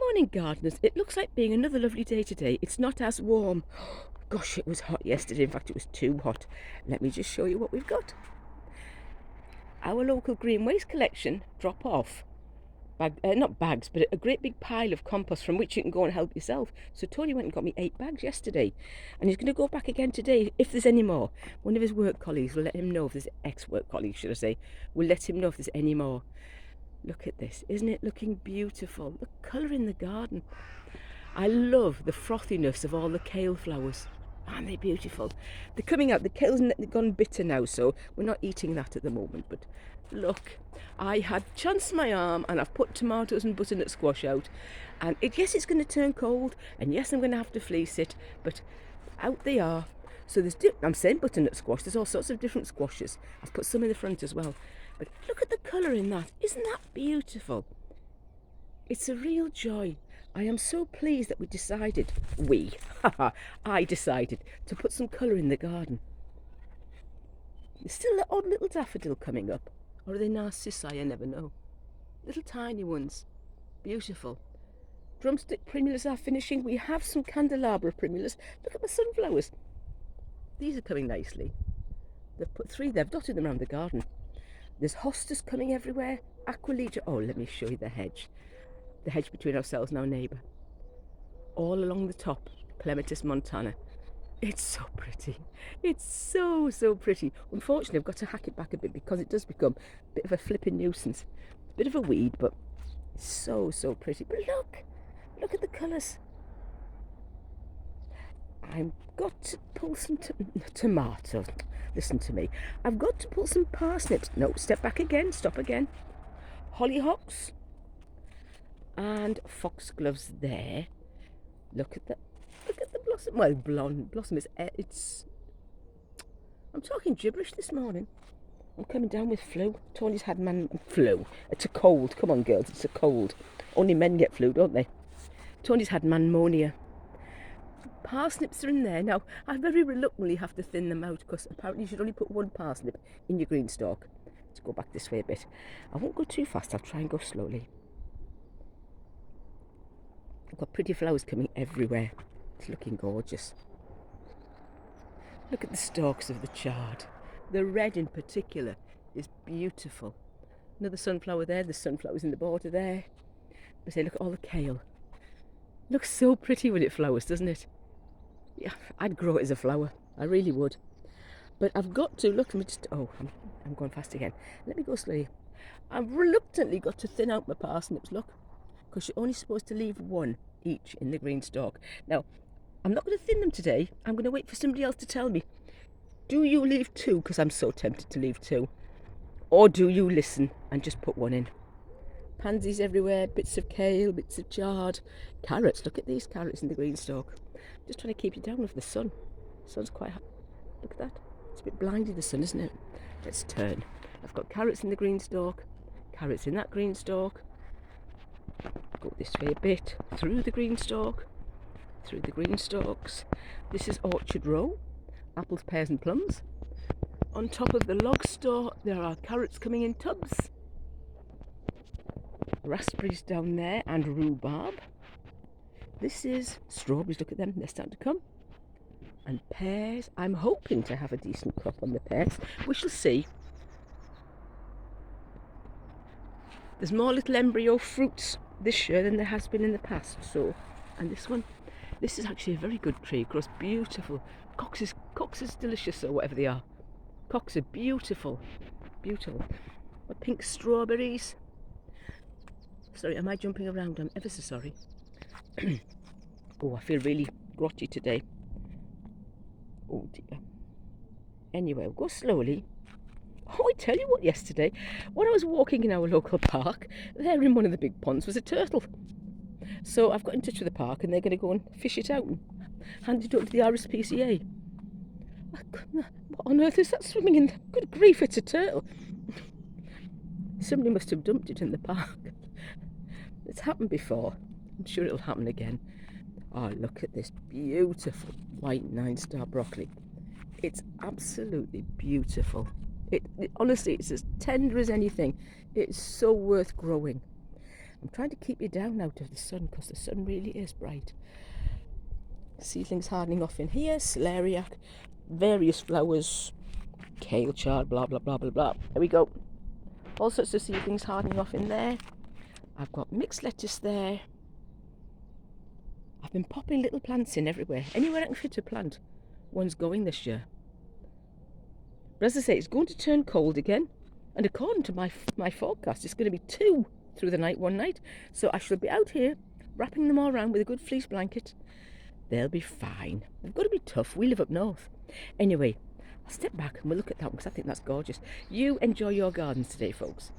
Morning, gardeners. It looks like being another lovely day today. It's not as warm. Gosh, it was hot yesterday. In fact, it was too hot. Let me just show you what we've got. Our local green waste collection drop off. Not bags, but a great big pile of compost from which you can go and help yourself. So Tony went and got me 8 bags yesterday. And he's going to go back again today if there's any more. One of his work colleagues will let him know, if there's ex-work colleagues, should I say, will let him know if there's any more. Look at this. Isn't it looking beautiful? The colour in the garden. I love the frothiness of all the kale flowers. Aren't they beautiful? They're coming out. The kale's gone bitter now, so we're not eating that at the moment. But look, I had chanced my arm and I've put tomatoes and butternut squash out. And yes, it's going to turn cold. And yes, I'm going to have to fleece it. But out they are. So I'm saying butternut squash. There's all sorts of different squashes. I've put some in the front as well. But look at the colour in that. Isn't that beautiful? It's a real joy. I am so pleased that I decided to put some colour in the garden. There's still an odd little daffodil coming up. Or are they narcissi? I never know. Little tiny ones. Beautiful. Drumstick primulas are finishing. We have some candelabra primulas. Look at my sunflowers. These are coming nicely. They've put 3, they've dotted them around the garden. There's hostas coming everywhere. Aquilegia. Oh, let me show you the hedge. The hedge between ourselves and our neighbour. All along the top, Clematis montana. It's so pretty. It's so pretty. Unfortunately, I've got to hack it back a bit because it does become a bit of a flipping nuisance. It's a bit of a weed, but it's so pretty. But look at the colours. I've got to pull some tomatoes. Listen to me. I've got to pull some parsnips. No, step back again. Stop again. Hollyhocks and foxgloves there. Look at the blossom. Well, blossom is I'm talking gibberish this morning. I'm coming down with flu. Tony's had flu. It's a cold. Come on, girls. It's a cold. Only men get flu, don't they? Tony's had manmonia. Parsnips are in there. Now, I very reluctantly have to thin them out because apparently you should only put 1 parsnip in your green stalk. Let's go back this way a bit. I won't go too fast. I'll try and go slowly. I've got pretty flowers coming everywhere. It's looking gorgeous. Look at the stalks of the chard. The red in particular is beautiful. Another sunflower there. The sunflowers in the border there. But say, look at all the kale. Looks so pretty when it flowers, doesn't it? Yeah, I'd grow it as a flower. I really would. But I've got to, look, I'm going fast again. Let me go slowly. I've reluctantly got to thin out my parsnips, look. Because you're only supposed to leave 1 each in the green stalk. Now, I'm not going to thin them today. I'm going to wait for somebody else to tell me. Do you leave 2? Because I'm so tempted to leave 2. Or do you listen and just put 1 in? Pansies everywhere, bits of kale, bits of chard. Carrots, look at these carrots in the green stalk. Just trying to keep you down with the sun. The sun's quite hot. Look at that. It's a bit blinding, the sun, isn't it? Let's turn. I've got carrots in the green stalk. Carrots in that green stalk. Go this way a bit. Through the green stalk. Through the green stalks. This is orchard row. Apples, pears and plums. On top of the log store there are carrots coming in tubs. Raspberries down there and rhubarb. This is strawberries, look at them, they're starting to come. And pears. I'm hoping to have a decent crop on the pears. We shall see. There's more little embryo fruits this year than there has been in the past. So, and this is actually a very good tree. It grows beautiful. Cocks is delicious, or whatever they are. Cocks are beautiful. Beautiful. My pink strawberries. Sorry, am I jumping around? I'm ever so sorry. Oh, I feel really grotty today. Oh dear. Anyway, we'll go slowly. Oh, I tell you what, yesterday, when I was walking in our local park, there in one of the big ponds was a turtle. So I've got in touch with the park and they're going to go and fish it out and hand it over to the RSPCA. What on earth is that swimming in? Good grief, it's a turtle. Somebody must have dumped it in the park. It's happened before. I'm sure it'll happen again. Oh, look at this beautiful white 9-star broccoli. It's absolutely beautiful. Honestly, it's as tender as anything. It's so worth growing. I'm trying to keep you down out of the sun because the sun really is bright. Seedlings hardening off in here, celeriac, various flowers, kale, chard, blah, blah, blah, blah, blah. There we go. All sorts of seedlings hardening off in there. I've got mixed lettuce there. I've been popping little plants in everywhere. Anywhere I can fit a plant, one's going this year. But as I say, it's going to turn cold again. And according to my forecast, it's going to be 2 through the night one night. So I shall be out here wrapping them all around with a good fleece blanket. They'll be fine. They've got to be tough. We live up north. Anyway, I'll step back and we'll look at that one because I think that's gorgeous. You enjoy your gardens today, folks.